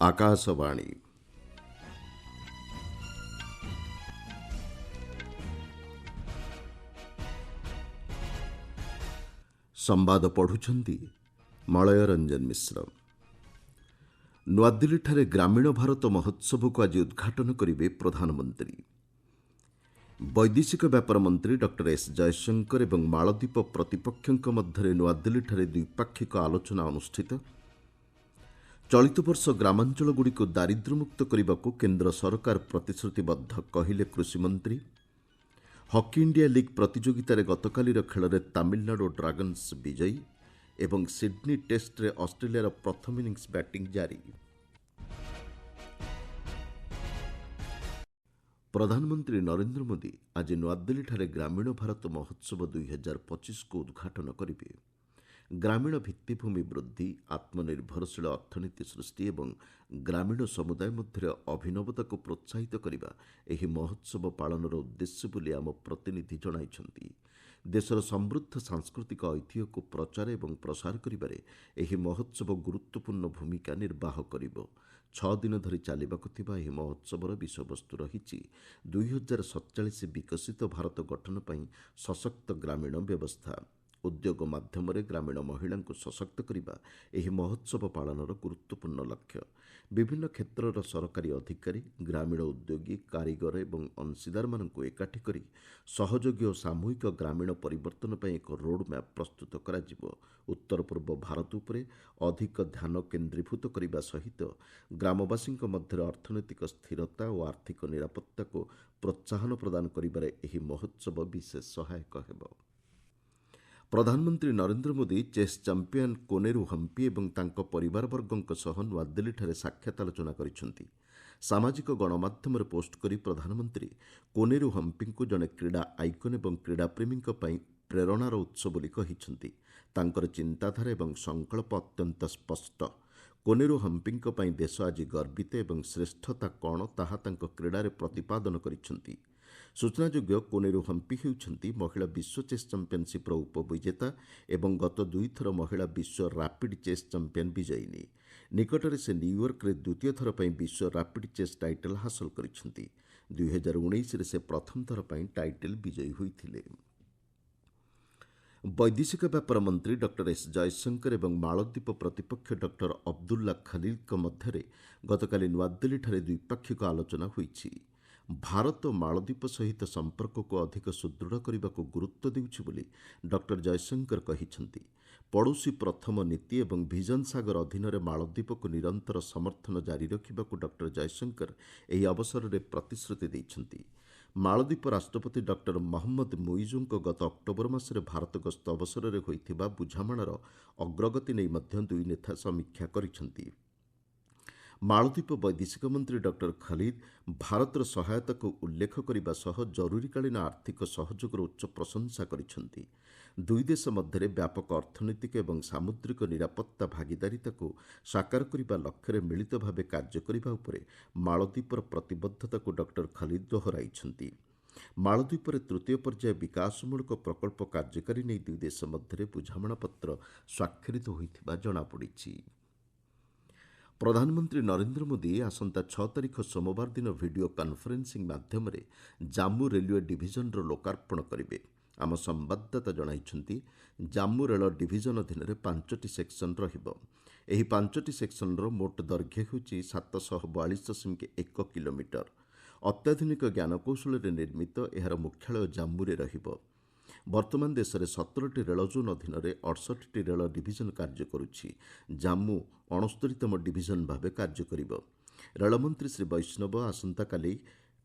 ଆକାଶବାଣୀ। ସମ୍ବାଦ ପଢ଼ୁଛନ୍ତି ମଳୟ ରଞ୍ଜନ ମିଶ୍ର। ନୂଆଦିଲ୍ଲୀଠାରେ ଗ୍ରାମୀଣ ଭାରତ ମହୋତ୍ସବକୁ ଆଜି ଉଦ୍ଘାଟନ କରିବେ ପ୍ରଧାନମନ୍ତ୍ରୀ। ବୈଦେଶିକ ବ୍ୟାପାର ମନ୍ତ୍ରୀ ଡକ୍ଟର ଏସ୍ ଜୟଶଙ୍କର ଏବଂ ମାଳଦ୍ୱୀପ ପ୍ରତିପକ୍ଷଙ୍କ ମଧ୍ୟରେ ନୂଆଦିଲ୍ଲୀଠାରେ ଦ୍ୱିପାକ୍ଷିକ ଆଲୋଚନା ଅନୁଷ୍ଠିତ। ଚଳିତ ବର୍ଷ ଗ୍ରାମାଞ୍ଚଳଗୁଡ଼ିକୁ ଦାରିଦ୍ର୍ୟମୁକ୍ତ କରିବାକୁ କେନ୍ଦ୍ର ସରକାର ପ୍ରତିଶ୍ରୁତିବଦ୍ଧ, କହିଲେ କୃଷିମନ୍ତ୍ରୀ। ହକି ଇଣ୍ଡିଆ ଲିଗ୍ ପ୍ରତିଯୋଗିତାରେ ଗତକାଲିର ଖେଳରେ ତାମିଲନାଡୁ ଡ୍ରାଗନ୍ସ ବିଜୟୀ ଏବଂ ସିଡ୍ନୀ ଟେଷ୍ଟରେ ଅଷ୍ଟ୍ରେଲିଆର ପ୍ରଥମ ଇନିଂସ ବ୍ୟାଟିଂ ଜାରି। ପ୍ରଧାନମନ୍ତ୍ରୀ ନରେନ୍ଦ୍ର ମୋଦି ଆଜି ନୂଆଦିଲ୍ଲୀଠାରେ ଗ୍ରାମୀଣ ଭାରତ ମହୋତ୍ସବ 2025କୁ ଉଦ୍ଘାଟନ କରିବେ। ଗ୍ରାମୀଣ ଭିତ୍ତିଭୂମି ବୃଦ୍ଧି, ଆତ୍ମନିର୍ଭରଶୀଳ ଅର୍ଥନୀତି ସୃଷ୍ଟି ଏବଂ ଗ୍ରାମୀଣ ସମୁଦାୟ ମଧ୍ୟରେ ଅଭିନବତାକୁ ପ୍ରୋତ୍ସାହିତ କରିବା ଏହି ମହୋତ୍ସବ ପାଳନର ଉଦ୍ଦେଶ୍ୟ ବୋଲି ଆମ ପ୍ରତିନିଧି ଜଣାଇଛନ୍ତି। ଦେଶର ସମୃଦ୍ଧ ସାଂସ୍କୃତିକ ଐତିହ୍ୟକୁ ପ୍ରଚାର ଏବଂ ପ୍ରସାର କରିବାରେ ଏହି ମହୋତ୍ସବ ଗୁରୁତ୍ୱପୂର୍ଣ୍ଣ ଭୂମିକା ନିର୍ବାହ କରିବ। 6 ଦିନ ଧରି ଚାଲିବାକୁ ଥିବା ଏହି ମହୋତ୍ସବର ବିଷୟବସ୍ତୁ ରହିଛି 2047 ବିକଶିତ ଭାରତ ଗଠନ ପାଇଁ ସଶକ୍ତ ଗ୍ରାମୀଣ ବ୍ୟବସ୍ଥା। ଉଦ୍ୟୋଗ ମାଧ୍ୟମରେ ଗ୍ରାମୀଣ ମହିଳାଙ୍କୁ ସଶକ୍ତ କରିବା ଏହି ମହୋତ୍ସବ ପାଳନର ଗୁରୁତ୍ୱପୂର୍ଣ୍ଣ ଲକ୍ଷ୍ୟ। ବିଭିନ୍ନ କ୍ଷେତ୍ରର ସରକାରୀ ଅଧିକାରୀ, ଗ୍ରାମୀଣ ଉଦ୍ୟୋଗୀ, କାରିଗର ଏବଂ ଅଂଶୀଦାରମାନଙ୍କୁ ଏକାଠି କରି ସହଯୋଗୀ ଓ ସାମୂହିକ ଗ୍ରାମୀଣ ପରିବର୍ତ୍ତନ ପାଇଁ ଏକ ରୋଡ୍ମ୍ୟାପ୍ ପ୍ରସ୍ତୁତ କରାଯିବ। ଉତ୍ତର ପୂର୍ବ ଭାରତ ଉପରେ ଅଧିକ ଧ୍ୟାନ କେନ୍ଦ୍ରୀଭୂତ କରିବା ସହିତ ଗ୍ରାମବାସୀଙ୍କ ମଧ୍ୟରେ ଅର୍ଥନୈତିକ ସ୍ଥିରତା ଓ ଆର୍ଥିକ ନିରାପତ୍ତାକୁ ପ୍ରୋତ୍ସାହନ ପ୍ରଦାନ କରିବାରେ ଏହି ମହୋତ୍ସବ ବିଶେଷ ସହାୟକ ହେବ। ପ୍ରଧାନମନ୍ତ୍ରୀ ନରେନ୍ଦ୍ର ମୋଦି ଚେସ୍ ଚାମ୍ପିୟନ୍ କୋନେରୁ ହମ୍ପି ଏବଂ ତାଙ୍କ ପରିବାରବର୍ଗଙ୍କ ସହ ନୂଆଦିଲ୍ଲୀଠାରେ ସାକ୍ଷାତ ଆଲୋଚନା କରିଛନ୍ତି। ସାମାଜିକ ଗଣମାଧ୍ୟମରେ ପୋଷ୍ଟ କରି ପ୍ରଧାନମନ୍ତ୍ରୀ କୋନେରୁ ହମ୍ପିଙ୍କୁ ଜଣେ କ୍ରୀଡ଼ା ଆଇକନ୍ ଏବଂ କ୍ରୀଡ଼ାପ୍ରେମୀଙ୍କ ପାଇଁ ପ୍ରେରଣାର ଉତ୍ସ ବୋଲି କହିଛନ୍ତି। ତାଙ୍କର ଚିନ୍ତାଧାରା ଏବଂ ସଂକଳ୍ପ ଅତ୍ୟନ୍ତ ସ୍ପଷ୍ଟ। କୋନେରୁ ହମ୍ପିଙ୍କ ପାଇଁ ଦେଶ ଆଜି ଗର୍ବିତ ଏବଂ ଶ୍ରେଷ୍ଠତା କ'ଣ ତାହା ତାଙ୍କ କ୍ରୀଡ଼ାରେ ପ୍ରତିପାଦନ କରିଛନ୍ତି। ସୂଚନାଯୋଗ୍ୟ, କୋନେରୁ ହମ୍ପି ହେଉଛନ୍ତି ମହିଳା ବିଶ୍ୱ ଚେସ୍ ଚାମ୍ପିୟନସିପ୍ର ଉପବିଜେତା ଏବଂ ଗତ 2 ଥର ମହିଳା ବିଶ୍ୱ ରାପିଡ୍ ଚେସ୍ ଚାମ୍ପିୟନ୍ ବିଜୟିନୀ। ନିକଟରେ ସେ ନ୍ୟୁୟର୍କରେ ଦ୍ୱିତୀୟ ଥର ପାଇଁ ବିଶ୍ୱ ରାପିଡ୍ ଚେସ୍ ଟାଇଟଲ୍ ହାସଲ କରିଛନ୍ତି। 2019ରେ ସେ ପ୍ରଥମ ଥର ପାଇଁ ଟାଇଟଲ୍ ବିଜୟୀ ହୋଇଥିଲେ। ବୈଦେଶିକ ବ୍ୟାପାର ମନ୍ତ୍ରୀ ଡକ୍ଟର ଏସ୍ ଜୟଶଙ୍କର ଏବଂ ମାଳଦ୍ୱୀପ ପ୍ରତିପକ୍ଷ ଡକ୍ଟର ଅବଦୁଲ୍ଲା ଖଲିଲ୍ଙ୍କ ମଧ୍ୟରେ ଗତକାଲି ନୂଆଦିଲ୍ଲୀଠାରେ ଦ୍ୱିପାକ୍ଷିକ ଆଲୋଚନା ହୋଇଛି। ଭାରତ ମାଳଦ୍ୱୀପ ସହିତ ସମ୍ପର୍କକୁ ଅଧିକ ସୁଦୃଢ଼ କରିବାକୁ ଗୁରୁତ୍ୱ ଦେଉଛି ବୋଲି ଡକ୍ଟର ଜୟଶଙ୍କର କହିଛନ୍ତି। ପଡ଼ୋଶୀ ପ୍ରଥମ ନୀତି ଏବଂ ଭିଜନ ସାଗର ଅଧୀନରେ ମାଳଦ୍ୱୀପକୁ ନିରନ୍ତର ସମର୍ଥନ ଜାରି ରଖିବାକୁ ଡକ୍ଟର ଜୟଶଙ୍କର ଏହି ଅବସରରେ ପ୍ରତିଶ୍ରୁତି ଦେଇଛନ୍ତି। ମାଳଦ୍ୱୀପ ରାଷ୍ଟ୍ରପତି ଡକ୍ଟର ମହମ୍ମଦ ମୁଇଜୁଙ୍କ ଗତ ଅକ୍ଟୋବର ମାସରେ ଭାରତ ଗସ୍ତ ଅବସରରେ ହୋଇଥିବା ବୁଝାମଣାର ଅଗ୍ରଗତି ନେଇ ମଧ୍ୟ ଦୁଇ ନେତା ସମୀକ୍ଷା କରିଛନ୍ତି। ମାଳଦ୍ୱୀପ ବୈଦେଶିକ ମନ୍ତ୍ରୀ ଡକ୍ଟର ଖଲିଦ୍ ଭାରତର ସହାୟତାକୁ ଉଲ୍ଲେଖ କରିବା ସହ ଜରୁରୀକାଳୀନ ଆର୍ଥିକ ସହଯୋଗର ଉଚ୍ଚ ପ୍ରଶଂସା କରିଛନ୍ତି। ଦୁଇ ଦେଶ ମଧ୍ୟରେ ବ୍ୟାପକ ଅର୍ଥନୈତିକ ଏବଂ ସାମୁଦ୍ରିକ ନିରାପତ୍ତା ଭାଗିଦାରିତାକୁ ସାକାର କରିବା ଲକ୍ଷ୍ୟରେ ମିଳିତ ଭାବେ କାର୍ଯ୍ୟ କରିବା ଉପରେ ମାଳଦ୍ୱୀପର ପ୍ରତିବଦ୍ଧତାକୁ ଡକ୍ଟର ଖଲିଦ୍ ଦୋହରାଇଛନ୍ତି। ମାଳଦ୍ୱୀପରେ ତୃତୀୟ ପର୍ଯ୍ୟାୟ ବିକାଶମୂଳକ ପ୍ରକଳ୍ପ କାର୍ଯ୍ୟକାରୀ ନେଇ ଦୁଇ ଦେଶ ମଧ୍ୟରେ ବୁଝାମଣାପତ୍ର ସ୍ୱାକ୍ଷରିତ ହୋଇଥିବା ଜଣାପଡ଼ିଛି। ପ୍ରଧାନମନ୍ତ୍ରୀ ନରେନ୍ଦ୍ର ମୋଦି ଆସନ୍ତା 6 ତାରିଖ ସୋମବାର ଦିନ ଭିଡ଼ିଓ କନ୍ଫରେନ୍ସିଂ ମାଧ୍ୟମରେ ଜାମ୍ମୁ ରେଲୱେ ଡିଭିଜନର ଲୋକାର୍ପଣ କରିବେ। ଆମ ସମ୍ବାଦଦାତା ଜଣାଇଛନ୍ତି, ଜାମ୍ମୁ ରେଳ ଡିଭିଜନ ଅଧୀନରେ 5ଟି ସେକ୍ସନ ରହିବ। ଏହି 5ଟି ସେକ୍ସନର ମୋଟ ଦୈର୍ଘ୍ୟ ହେଉଛି 742.1 କିଲୋମିଟର। ଅତ୍ୟାଧୁନିକ ଜ୍ଞାନକୌଶଳରେ ନିର୍ମିତ ଏହାର ମୁଖ୍ୟାଳୟ ଜାମ୍ମୁରେ ରହିବ। ବର୍ତ୍ତମାନ ଦେଶରେ 17ଟି ରେଳ ଜୋନ୍ ଅଧୀନରେ 68ଟି ରେଳ ଡିଭିଜନ କାର୍ଯ୍ୟ କରୁଛି। ଜାମ୍ମୁ 69ତମ ଡିଭିଜନ ଭାବେ କାର୍ଯ୍ୟ କରିବ। ରେଳମନ୍ତ୍ରୀ ଶ୍ରୀ ବୈଷ୍ଣବ ଆସନ୍ତାକାଲି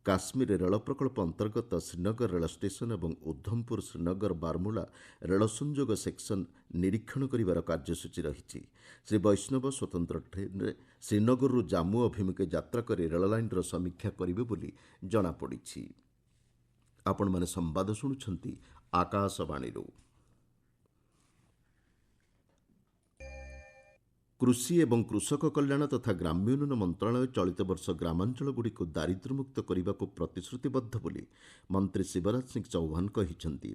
କାଶ୍ମୀର ରେଳ ପ୍ରକଳ୍ପ ଅନ୍ତର୍ଗତ ଶ୍ରୀନଗର ରେଳ ଷ୍ଟେସନ ଏବଂ ଉଧମପୁର ଶ୍ରୀନଗର ବାରମୁଲା ରେଳ ସଂଯୋଗ ସେକ୍ସନ ନିରୀକ୍ଷଣ କରିବାର କାର୍ଯ୍ୟସୂଚୀ ରହିଛି। ଶ୍ରୀ ବୈଷ୍ଣବ ସ୍ୱତନ୍ତ୍ର ଟ୍ରେନ୍ରେ ଶ୍ରୀନଗରରୁ ଜାମ୍ମୁ ଅଭିମୁଖେ ଯାତ୍ରା କରି ରେଳ ଲାଇନ୍ର ସମୀକ୍ଷା କରିବେ ବୋଲି ଜଣାପଡ଼ିଛି। ଆପଣମାନେ ସମ୍ବାଦ ଶୁଣୁଛନ୍ତି ଆକାଶବାଣୀରୁ। କୃଷି ଏବଂ କୃଷକ କଲ୍ୟାଣ ତଥା ଗ୍ରାମ୍ୟ ଉନ୍ନୟନ ମନ୍ତ୍ରଣାଳୟ ଚଳିତ ବର୍ଷ ଗ୍ରାମାଞ୍ଚଳଗୁଡ଼ିକୁ ଦାରିଦ୍ର୍ୟମୁକ୍ତ କରିବାକୁ ପ୍ରତିଶ୍ରୁତିବଦ୍ଧ ବୋଲି ମନ୍ତ୍ରୀ ଶିବରାଜ ସିଂ ଚୌହାନ କହିଛନ୍ତି।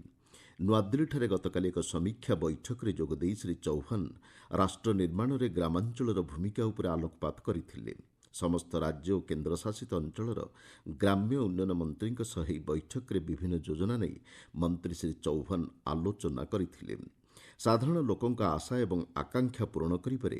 ନୂଆଦିଲ୍ଲୀଠାରେ ଗତକାଲି ଏକ ସମୀକ୍ଷା ବୈଠକରେ ଯୋଗଦେଇ ଶ୍ରୀ ଚୌହାନ ରାଷ୍ଟ୍ର ନିର୍ମାଣରେ ଗ୍ରାମାଞ୍ଚଳର ଭୂମିକା ଉପରେ ଆଲୋକପାତ କରିଥିଲେ। ସମସ୍ତ ରାଜ୍ୟ ଓ କେନ୍ଦ୍ରଶାସିତ ଅଞ୍ଚଳର ଗ୍ରାମ୍ୟ ଉନ୍ନୟନ ମନ୍ତ୍ରୀଙ୍କ ସହ ଏହି ବୈଠକରେ ବିଭିନ୍ନ ଯୋଜନା ନେଇ ମନ୍ତ୍ରୀ ଶ୍ରୀ ଚୌହାନ ଆଲୋଚନା କରିଥିଲେ। ସାଧାରଣ ଲୋକଙ୍କ ଆଶା ଏବଂ ଆକାଂକ୍ଷା ପୂରଣ କରିବାରେ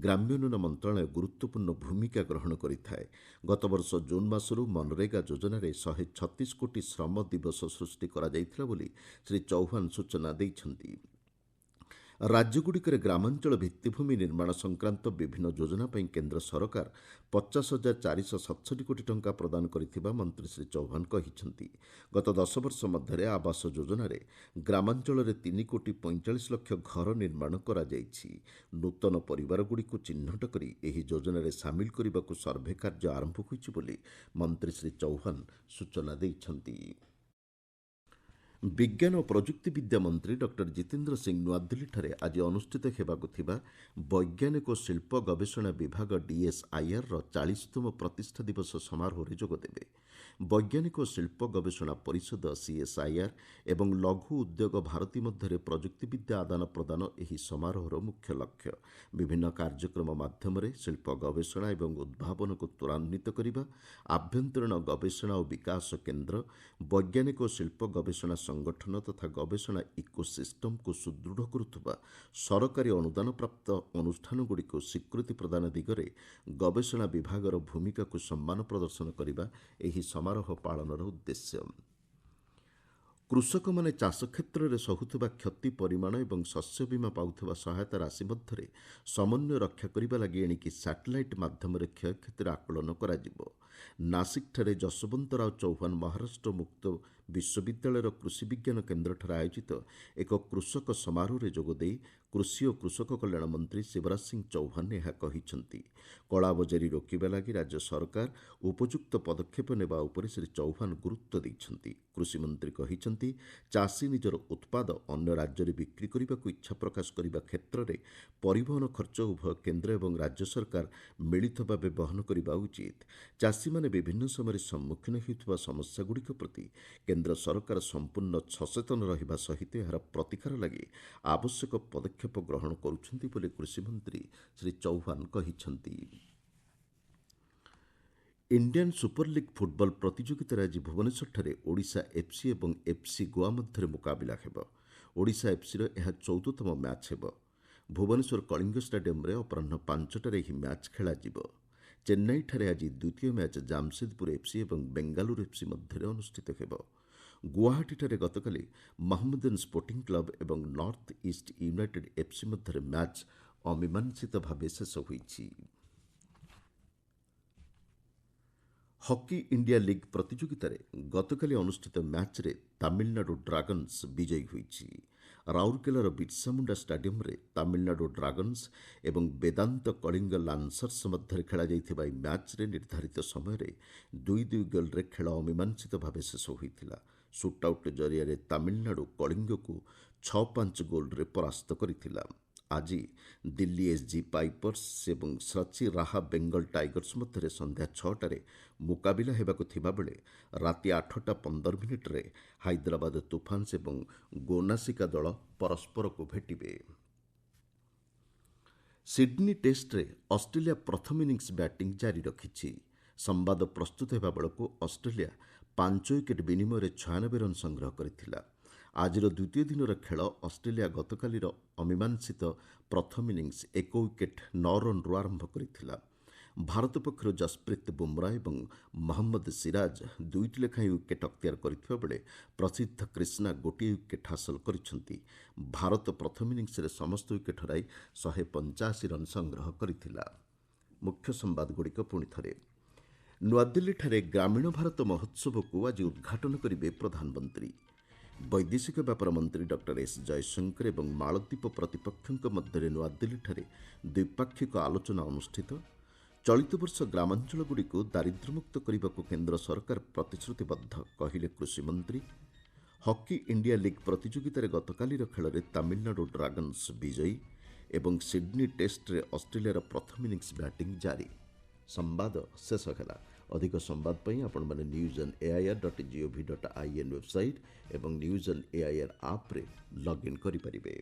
ଗ୍ରାମ୍ୟ ଉନ୍ନୟନ ମନ୍ତ୍ରଣାଳୟ ଗୁରୁତ୍ୱପୂର୍ଣ୍ଣ ଭୂମିକା ଗ୍ରହଣ କରିଥାଏ। ଗତବର୍ଷ ଜୁନ୍ ମାସରୁ ମନରେଗା ଯୋଜନାରେ 136 କୋଟି ଶ୍ରମ ଦିବସ ସୃଷ୍ଟି କରାଯାଇଥିଲା ବୋଲି ଶ୍ରୀ ଚୌହାନ ସୂଚନା ଦେଇଛନ୍ତି। ରାଜ୍ୟଗୁଡ଼ିକରେ ଗ୍ରାମାଞ୍ଚଳ ଭିତ୍ତିଭୂମି ନିର୍ମାଣ ସଂକ୍ରାନ୍ତ ବିଭିନ୍ନ ଯୋଜନା ପାଇଁ କେନ୍ଦ୍ର ସରକାର 50,467 କୋଟି ଟଙ୍କା ପ୍ରଦାନ କରିଥିବା ମନ୍ତ୍ରୀ ଶ୍ରୀ ଚୌହାନ କହିଛନ୍ତି। ଗତ 10 ବର୍ଷ ମଧ୍ୟରେ ଆବାସ ଯୋଜନାରେ ଗ୍ରାମାଞ୍ଚଳରେ 3 କୋଟି 45 ଲକ୍ଷ ଘର ନିର୍ମାଣ କରାଯାଇଛି। ନୂତନ ପରିବାରଗୁଡ଼ିକୁ ଚିହ୍ନଟ କରି ଏହି ଯୋଜନାରେ ସାମିଲ କରିବାକୁ ସର୍ଭେ କାର୍ଯ୍ୟ ଆରମ୍ଭ ହୋଇଛି ବୋଲି ମନ୍ତ୍ରୀ ଶ୍ରୀ ଚୌହାନ ସୂଚନା ଦେଇଛନ୍ତି। ବିଜ୍ଞାନ ଓ ପ୍ରଯୁକ୍ତି ବିଦ୍ୟା ମନ୍ତ୍ରୀ ଡକ୍ଟର ଜିତେନ୍ଦ୍ର ସିଂହ ନୂଆଦିଲ୍ଲୀଠାରେ ଆଜି ଅନୁଷ୍ଠିତ ହେବାକୁ ଥିବା ବୈଜ୍ଞାନିକ ଓ ଶିଳ୍ପ ଗବେଷଣା ବିଭାଗ DSIRର 40ତମ ପ୍ରତିଷ୍ଠା ଦିବସ ସମାରୋହରେ ଯୋଗଦେବେ। ବୈଜ୍ଞାନିକ ଓ ଶିଳ୍ପ ଗବେଷଣା ପରିଷଦ CSIR ଏବଂ ଲଘୁ ଉଦ୍ୟୋଗ ଭାରତୀ ମଧ୍ୟରେ ପ୍ରଯୁକ୍ତିବିଦ୍ୟା ଆଦାନ ପ୍ରଦାନ ଏହି ସମାରୋହର ମୁଖ୍ୟ ଲକ୍ଷ୍ୟ। ବିଭିନ୍ନ କାର୍ଯ୍ୟକ୍ରମ ମାଧ୍ୟମରେ ଶିଳ୍ପ ଗବେଷଣା ଏବଂ ଉଦ୍ଭାବନକୁ ତ୍ୱରାନ୍ୱିତ କରିବା, ଆଭ୍ୟନ୍ତରୀଣ ଗବେଷଣା ଓ ବିକାଶ କେନ୍ଦ୍ର, ବୈଜ୍ଞାନିକ ଓ ଶିଳ୍ପ ଗବେଷଣା ସଂଗଠନ ତଥା ଗବେଷଣା ଇକୋସିଷ୍ଟମକୁ ସୁଦୃଢ଼ କରୁଥିବା ସରକାରୀ ଅନୁଦାନପ୍ରାପ୍ତ ଅନୁଷ୍ଠାନଗୁଡ଼ିକୁ ସ୍ୱୀକୃତି ପ୍ରଦାନ ଦିଗରେ ଗବେଷଣା ବିଭାଗର ଭୂମିକାକୁ ସମ୍ମାନ ପ୍ରଦର୍ଶନ କରିବା ଏହି ସମାରୋହ ପାଳନର ଉଦ୍ଦେଶ୍ୟ। କୃଷକମାନେ ଚାଷ କ୍ଷେତ୍ରରେ ସହୁଥିବା କ୍ଷତି ପରିମାଣ ଏବଂ ଶସ୍ୟ ବୀମା ପାଉଥିବା ସହାୟତା ରାଶି ମଧ୍ୟରେ ସମନ୍ୱୟ ରକ୍ଷା କରିବା ଲାଗି ଏଣିକି ସ୍ୟାଟେଲାଇଟ୍ ମାଧ୍ୟମରେ କ୍ଷୟକ୍ଷତିର ଆକଳନ କରାଯିବ। ନାସିକଠାରେ ଯଶବନ୍ତରାଓ ଚୌହାନ ମହାରାଷ୍ଟ୍ର ମୁକ୍ତ ବିଶ୍ୱବିଦ୍ୟାଳୟର କୃଷି ବିଜ୍ଞାନ କେନ୍ଦ୍ରଠାରେ ଆୟୋଜିତ ଏକ କୃଷକ ସମାରୋହରେ ଯୋଗଦେଇ କୃଷି ଓ କୃଷକ କଲ୍ୟାଣ ମନ୍ତ୍ରୀ ଶିବରାଜ ସିଂହ ଚୌହାନ ଏହା କହିଛନ୍ତି। କଳାବଜାରୀ ରୋକିବା ଲାଗି ରାଜ୍ୟ ସରକାର ଉପଯୁକ୍ତ ପଦକ୍ଷେପ ନେବା ଉପରେ ଶ୍ରୀ ଚୌହାନ ଗୁରୁତ୍ୱ ଦେଇଛନ୍ତି। କୃଷିମନ୍ତ୍ରୀ କହିଛନ୍ତି, ଚାଷୀ ନିଜର ଉତ୍ପାଦ ଅନ୍ୟ ରାଜ୍ୟରେ ବିକ୍ରି କରିବାକୁ ଇଚ୍ଛା ପ୍ରକାଶ କରିବା କ୍ଷେତ୍ରରେ ପରିବହନ ଖର୍ଚ୍ଚ ଉଭୟ କେନ୍ଦ୍ର ଏବଂ ରାଜ୍ୟ ସରକାର ମିଳିତ ଭାବେ ବହନ କରିବା ଉଚିତ। ଚାଷୀମାନେ ବିଭିନ୍ନ ସମୟରେ ସମ୍ମୁଖୀନ ହେଉଥିବା ସମସ୍ୟାଗୁଡ଼ିକ ପ୍ରତି କେନ୍ଦ୍ର ସରକାର ସମ୍ପୂର୍ଣ୍ଣ ସଚେତନ ରହିବା ସହିତ ଏହାର ପ୍ରତିକାର ଲାଗି ଆବଶ୍ୟକ ପଦକ୍ଷେପ ଗ୍ରହଣ କରୁଛନ୍ତି ବୋଲି କୃଷିମନ୍ତ୍ରୀ ଶ୍ରୀ ଚୌହାନ କହିଛନ୍ତି। ଇଣ୍ଡିଆନ୍ ସୁପର ଲିଗ୍ ଫୁଟବଲ ପ୍ରତିଯୋଗିତାରେ ଆଜି ଭୁବନେଶ୍ୱରଠାରେ ଓଡ଼ିଶା FC ଏବଂ FC ଗୋଆ ମଧ୍ୟରେ ମୁକାବିଲା ହେବ। ଓଡ଼ିଶା FCର ଏହା 14ତମ ମ୍ୟାଚ୍ ହେବ। ଭୁବନେଶ୍ୱର କଳିଙ୍ଗ ଷ୍ଟାଡିୟମରେ ଅପରାହ୍ନ 5ଟାରେ ଏହି ମ୍ୟାଚ୍ ଖେଳାଯିବ। ଚେନ୍ନାଇଠାରେ ଆଜି ଦ୍ୱିତୀୟ ମ୍ୟାଚ୍ ଜାମଶେଦପୁର FC ଏବଂ ବେଙ୍ଗାଲୁରୁ FC ମଧ୍ୟରେ ଅନୁଷ୍ଠିତ ହେବ। ଗୁଆହାଟୀଠାରେ ଗତକାଲି ମହମ୍ମଦନ ସ୍ପୋର୍ଟିଂ କ୍ଲବ ଏବଂ ନର୍ଥ ଇଷ୍ଟ ୟୁନାଇଟେଡ୍ FC ମଧ୍ୟରେ ମ୍ୟାଚ୍ ଅମୀମାଂସିତ ଭାବେ ଶେଷ ହୋଇଛି। ହକି ଇଣ୍ଡିଆ ଲିଗ୍ ପ୍ରତିଯୋଗିତାରେ ଗତକାଲି ଅନୁଷ୍ଠିତ ମ୍ୟାଚ୍ରେ ତାମିଲନାଡୁ ଡ୍ରାଗନ୍ସ ବିଜୟୀ ହୋଇଛି। ରାଉରକେଲାର ବିର୍ସାମୁଣ୍ଡା ଷ୍ଟାଡିୟମରେ ତାମିଲନାଡୁ ଡ୍ରାଗନ୍ସ ଏବଂ ବେଦାନ୍ତ କଳିଙ୍ଗ ଲାନ୍ସର୍ସ ମଧ୍ୟରେ ଖେଳାଯାଇଥିବା ଏହି ମ୍ୟାଚ୍ରେ ନିର୍ଦ୍ଧାରିତ ସମୟରେ 2-2 ଗୋଲ୍ରେ ଖେଳ ଅମୀମାଂସିତ ଭାବେ ଶେଷ ହୋଇଥିଲା। ସୁଟ୍ଆଉଟ୍ ଜରିଆରେ ତାମିଲନାଡୁ କଳିଙ୍ଗକୁ 6-5 ଗୋଲ୍ରେ ପରାସ୍ତ କରିଥିଲା। ଆଜି ଦିଲ୍ଲୀ SG ପାଇପର୍ସ ଏବଂ ସଚି ରାହା ବେଙ୍ଗଲ ଟାଇଗର୍ସ ମଧ୍ୟରେ ସନ୍ଧ୍ୟା 6ଟାରେ ମୁକାବିଲା ହେବାକୁ ଥିବାବେଳେ ରାତି 8:15ରେ ହାଇଦ୍ରାବାଦ ତୁଫାନ୍ସ ଏବଂ ଗୋନାସିକା ଦଳ ପରସ୍ପରକୁ ଭେଟିବେ। ସିଡ୍ନୀ ଟେଷ୍ଟରେ ଅଷ୍ଟ୍ରେଲିଆ ପ୍ରଥମ ଇନିଂସ ବ୍ୟାଟିଂ ଜାରି ରଖିଛି। ସମ୍ବାଦ ପ୍ରସ୍ତୁତ ହେବା ବେଳକୁ ଅଷ୍ଟ୍ରେଲିଆ 5 ୱିକେଟ୍ ବିନିମୟରେ 96 ରନ୍ ସଂଗ୍ରହ କରିଥିଲା। ଆଜିର ଦ୍ୱିତୀୟ ଦିନର ଖେଳ ଅଷ୍ଟ୍ରେଲିଆ ଗତକାଲିର ଅମୀମାଂସିତ ପ୍ରଥମ ଇନିଂସ 1 ୱିକେଟ୍ 9 ରନ୍ରୁ ଆରମ୍ଭ କରିଥିଲା। ଭାରତ ପକ୍ଷରୁ ଯଶପ୍ରୀତ ବୁମ୍ରା ଏବଂ ମହମ୍ମଦ ସିରାଜ 2ଟି ଲେଖାଏଁ ୱିକେଟ୍ ଅକ୍ତିଆର କରିଥିବା ବେଳେ ପ୍ରସିଦ୍ଧ କ୍ରିଷ୍ଣା ଗୋଟିଏ ୱିକେଟ୍ ହାସଲ କରିଛନ୍ତି। ଭାରତ ପ୍ରଥମ ଇନିଂସରେ ସମସ୍ତ ୱିକେଟ୍ ହରାଇ 185 ରନ୍ ସଂଗ୍ରହ କରିଥିଲା। ମୁଖ୍ୟ ସମ୍ବାଦଗୁଡ଼ିକ ପୁଣିଥରେ। ନୂଆଦିଲ୍ଲୀଠାରେ ଗ୍ରାମୀଣ ଭାରତ ମହୋତ୍ସବକୁ ଆଜି ଉଦ୍ଘାଟନ କରିବେ ପ୍ରଧାନମନ୍ତ୍ରୀ। ବୈଦେଶିକ ବ୍ୟାପାର ମନ୍ତ୍ରୀ ଡକ୍ଟର ଏସ୍ ଜୟଶଙ୍କର ଏବଂ ମାଳଦ୍ୱୀପ ପ୍ରତିପକ୍ଷଙ୍କ ମଧ୍ୟରେ ନୂଆଦିଲ୍ଲୀଠାରେ ଦ୍ୱିପାକ୍ଷିକ ଆଲୋଚନା ଅନୁଷ୍ଠିତ। ଚଳିତ ବର୍ଷ ଗ୍ରାମାଞ୍ଚଳଗୁଡ଼ିକୁ ଦାରିଦ୍ର୍ୟମୁକ୍ତ କରିବାକୁ କେନ୍ଦ୍ର ସରକାର ପ୍ରତିଶ୍ରୁତିବଦ୍ଧ, କହିଲେ କୃଷିମନ୍ତ୍ରୀ। ହକି ଇଣ୍ଡିଆ ଲିଗ୍ ପ୍ରତିଯୋଗିତାରେ ଗତକାଲିର ଖେଳରେ ତାମିଲନାଡୁ ଡ୍ରାଗନ୍ସ ବିଜୟୀ ଏବଂ ସିଡ୍ନୀ ଟେଷ୍ଟରେ ଅଷ୍ଟ୍ରେଲିଆର ପ୍ରଥମ ଇନିଂସ ବ୍ୟାଟିଂ ଜାରି। ସମ୍ବାଦ ଶେଷ ହେଲା। ଅଧିକ ସମ୍ବାଦ ପାଇଁ ଆପଣମାନେ newsonair.gov.in ୱେବସାଇଟ୍ ଏବଂ ନ୍ୟୁଜ୍ ଅନ୍ ଏଆଇଆର୍ ଆପ୍ରେ ଲଗ୍ଇନ୍ କରିପାରିବେ।